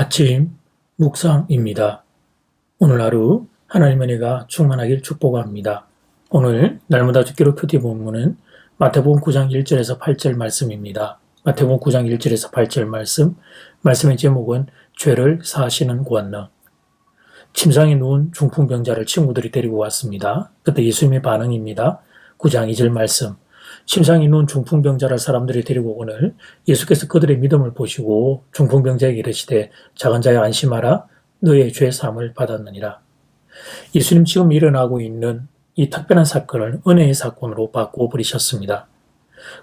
아침 묵상입니다. 오늘 하루 하나님의 은혜가 충만하길 축복합니다. 오늘 날마다 듣기로 큐티 본문은 마태복음 9장 1절에서 8절 말씀입니다. 마태복음 9장 1절에서 8절 말씀의 제목은 죄를 사하시는 권능. 침상에 누운 중풍병자를 친구들이 데리고 왔습니다. 그때 예수님의 반응입니다. 9장 2절 말씀. 침상에 누운 중풍병자를 사람들이 데리고 오늘 예수께서 그들의 믿음을 보시고 중풍병자에게 이르시되 작은 자여 안심하라 너의 죄 사함을 받았느니라. 예수님 지금 일어나고 있는 이 특별한 사건을 은혜의 사건으로 바꾸어버리셨습니다.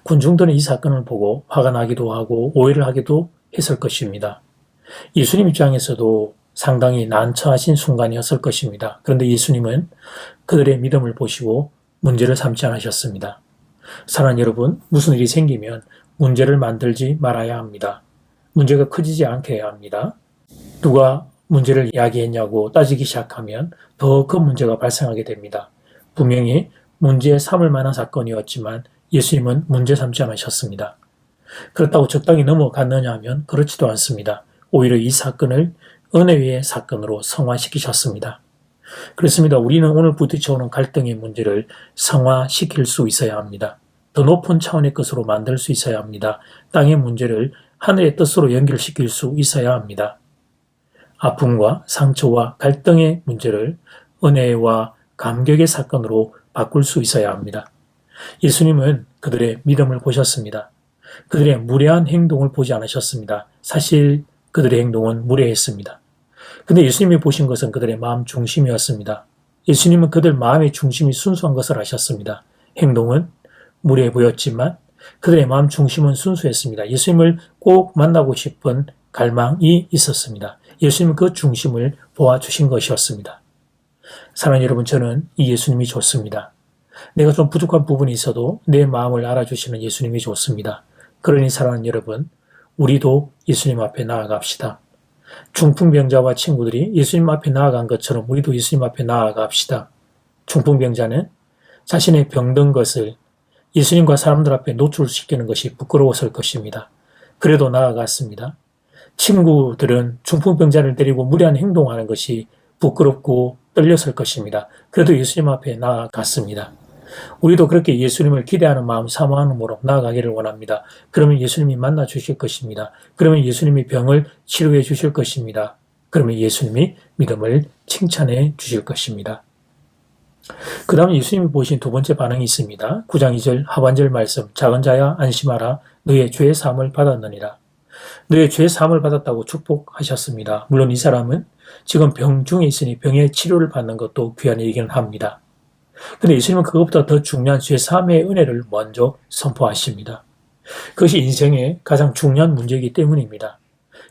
군중들은 이 사건을 보고 화가 나기도 하고 오해를 하기도 했을 것입니다. 예수님 입장에서도 상당히 난처하신 순간이었을 것입니다. 그런데 예수님은 그들의 믿음을 보시고 문제를 삼지 않으셨습니다. 사랑하는 여러분, 무슨 일이 생기면 문제를 만들지 말아야 합니다. 문제가 커지지 않게 해야 합니다. 누가 문제를 야기했냐고 따지기 시작하면 더 큰 문제가 발생하게 됩니다. 분명히 문제에 삼을 만한 사건이었지만 예수님은 문제 삼지 않으셨습니다. 그렇다고 적당히 넘어갔느냐 하면 그렇지도 않습니다. 오히려 이 사건을 은혜의 사건으로 성화시키셨습니다. 그렇습니다. 우리는 오늘 부딪혀오는 갈등의 문제를 성화시킬 수 있어야 합니다. 더 높은 차원의 것으로 만들 수 있어야 합니다. 땅의 문제를 하늘의 뜻으로 연결시킬 수 있어야 합니다. 아픔과 상처와 갈등의 문제를 은혜와 감격의 사건으로 바꿀 수 있어야 합니다. 예수님은 그들의 믿음을 보셨습니다. 그들의 무례한 행동을 보지 않으셨습니다. 사실 그들의 행동은 무례했습니다. 근데 예수님이 보신 것은 그들의 마음 중심이었습니다. 예수님은 그들 마음의 중심이 순수한 것을 아셨습니다. 행동은 무례해 보였지만 그들의 마음 중심은 순수했습니다. 예수님을 꼭 만나고 싶은 갈망이 있었습니다. 예수님은 그 중심을 보아주신 것이었습니다. 사랑하는 여러분, 저는 이 예수님이 좋습니다. 내가 좀 부족한 부분이 있어도 내 마음을 알아주시는 예수님이 좋습니다. 그러니 사랑하는 여러분, 우리도 예수님 앞에 나아갑시다. 중풍병자와 친구들이 예수님 앞에 나아간 것처럼 우리도 예수님 앞에 나아갑시다. 중풍병자는 자신의 병든 것을 예수님과 사람들 앞에 노출시키는 것이 부끄러웠을 것입니다. 그래도 나아갔습니다. 친구들은 중풍병자를 데리고 무례한 행동하는 것이 부끄럽고 떨렸을 것입니다. 그래도 예수님 앞에 나아갔습니다. 우리도 그렇게 예수님을 기대하는 마음, 사모하는 마음으로 나아가기를 원합니다. 그러면 예수님이 만나 주실 것입니다. 그러면 예수님이 병을 치료해 주실 것입니다. 그러면 예수님이 믿음을 칭찬해 주실 것입니다. 그 다음에 예수님이 보신 두 번째 반응이 있습니다. 9장 2절 하반절 말씀. 작은 자야 안심하라 너의 죄 사함을 받았느니라. 너의 죄 사함을 받았다고 축복하셨습니다. 물론 이 사람은 지금 병 중에 있으니 병의 치료를 받는 것도 귀한 일이긴 합니다. 그런데 예수님은 그것보다 더 중요한 죄 사함의 은혜를 먼저 선포하십니다. 그것이 인생의 가장 중요한 문제이기 때문입니다.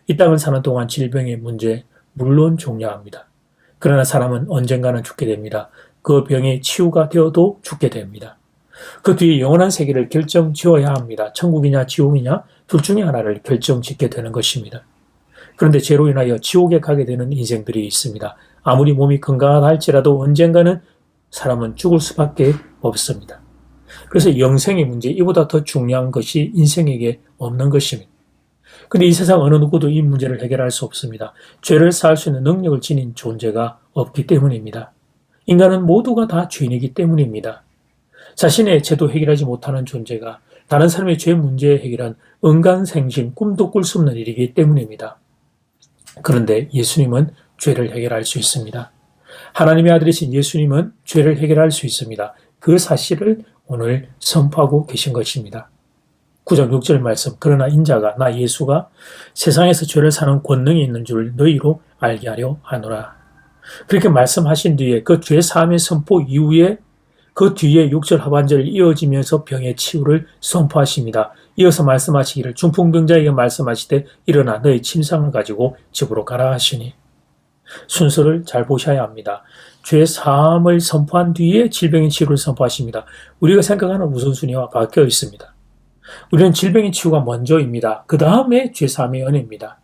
이 땅을 사는 동안 질병의 문제 물론 중요합니다. 그러나 사람은 언젠가는 죽게 됩니다. 그 병이 치유가 되어도 죽게 됩니다. 그 뒤에 영원한 세계를 결정지어야 합니다. 천국이냐 지옥이냐 둘 중에 하나를 결정짓게 되는 것입니다. 그런데 죄로 인하여 지옥에 가게 되는 인생들이 있습니다. 아무리 몸이 건강하다 할지라도 언젠가는 사람은 죽을 수밖에 없습니다. 그래서 영생의 문제, 이보다 더 중요한 것이 인생에게 없는 것입니다. 그런데 이 세상 어느 누구도 이 문제를 해결할 수 없습니다. 죄를 사할 수 있는 능력을 지닌 존재가 없기 때문입니다. 인간은 모두가 다 죄인이기 때문입니다. 자신의 죄도 해결하지 못하는 존재가 다른 사람의 죄 문제 해결한 은간생심, 꿈도 꿀 수 없는 일이기 때문입니다. 그런데 예수님은 죄를 해결할 수 있습니다. 하나님의 아들이신 예수님은 죄를 해결할 수 있습니다. 그 사실을 오늘 선포하고 계신 것입니다. 9장 6절 말씀. 그러나 인자가 나 예수가 세상에서 죄를 사는 권능이 있는 줄 너희로 알게 하려 하노라. 그렇게 말씀하신 뒤에 그 죄 사함의 선포 이후에 그 뒤에 6절 하반절 이어지면서 병의 치유를 선포하십니다. 이어서 말씀하시기를 중풍병자에게 말씀하시되 일어나 너의 침상을 가지고 집으로 가라 하시니 순서를 잘 보셔야 합니다. 죄 사함을 선포한 뒤에 질병의 치유를 선포하십니다. 우리가 생각하는 우선순위와 바뀌어 있습니다. 우리는 질병의 치유가 먼저입니다. 그 다음에 죄 사함의 은혜입니다.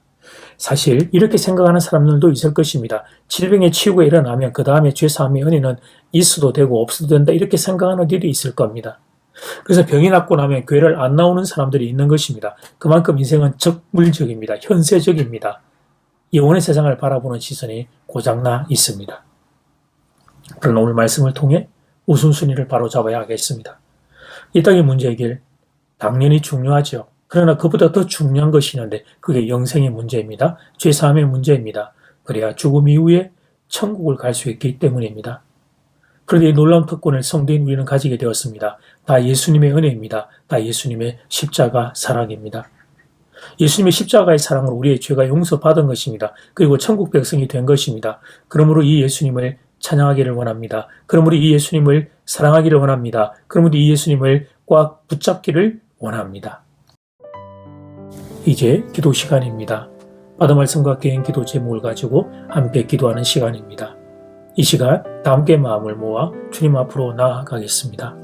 사실 이렇게 생각하는 사람들도 있을 것입니다. 질병의 치유가 일어나면 그 다음에 죄 사함의 은혜는 있어도 되고 없어도 된다 이렇게 생각하는 일이 있을 겁니다. 그래서 병이 낫고 나면 교회를 안 나오는 사람들이 있는 것입니다. 그만큼 인생은 적물적입니다. 현세적입니다. 영원의 세상을 바라보는 시선이 고장나 있습니다. 그러나 오늘 말씀을 통해 우선순위를 바로잡아야 하겠습니다. 이 땅의 문제 해결 당연히 중요하죠. 그러나 그보다 더 중요한 것이 있는데 그게 영생의 문제입니다. 죄사함의 문제입니다. 그래야 죽음 이후에 천국을 갈 수 있기 때문입니다. 그런데 이 놀라운 특권을 성도인 우리는 가지게 되었습니다. 다 예수님의 은혜입니다. 다 예수님의 십자가 사랑입니다. 예수님의 십자가의 사랑으로 우리의 죄가 용서받은 것입니다. 그리고 천국 백성이 된 것입니다. 그러므로 이 예수님을 찬양하기를 원합니다. 그러므로 이 예수님을 사랑하기를 원합니다. 그러므로 이 예수님을 꽉 붙잡기를 원합니다. 이제 기도 시간입니다. 받은 말씀과 개인 기도 제목을 가지고 함께 기도하는 시간입니다. 이 시간 다 함께 마음을 모아 주님 앞으로 나아가겠습니다.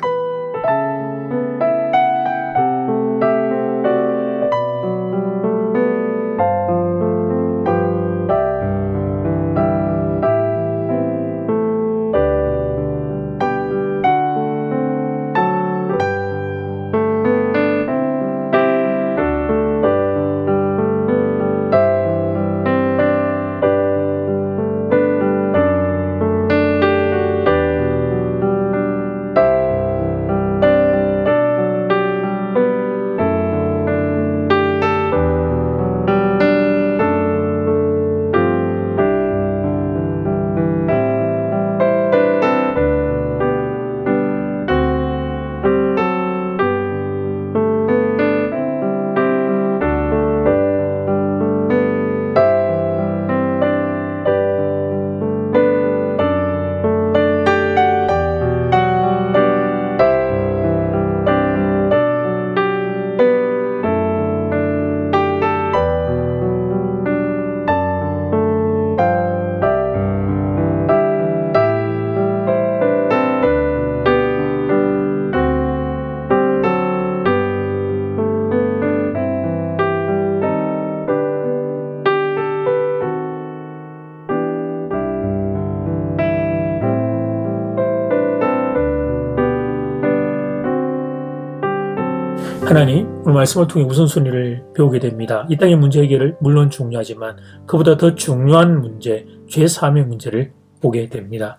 하나님, 오늘 말씀을 통해 우선순위를 배우게 됩니다. 이 땅의 문제 해결을 물론 중요하지만 그보다 더 중요한 문제, 죄사함의 문제를 보게 됩니다.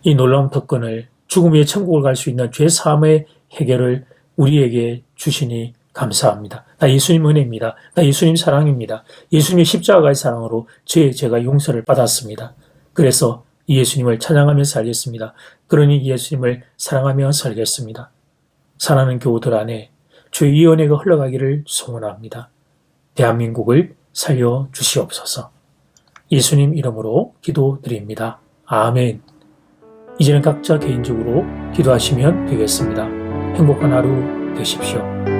이 놀라운 특권을 죽음 후에 천국을 갈 수 있는 죄사함의 해결을 우리에게 주시니 감사합니다. 다 예수님 은혜입니다. 다 예수님 사랑입니다. 예수님의 십자가의 사랑으로 제가 용서를 받았습니다. 그래서 이 예수님을 찬양하며 살겠습니다. 그러니 이 예수님을 사랑하며 살겠습니다. 사랑하는 교우들 안에 주의 이 은혜가 흘러가기를 소원합니다. 대한민국을 살려주시옵소서. 예수님 이름으로 기도드립니다. 아멘. 이제는 각자 개인적으로 기도하시면 되겠습니다. 행복한 하루 되십시오.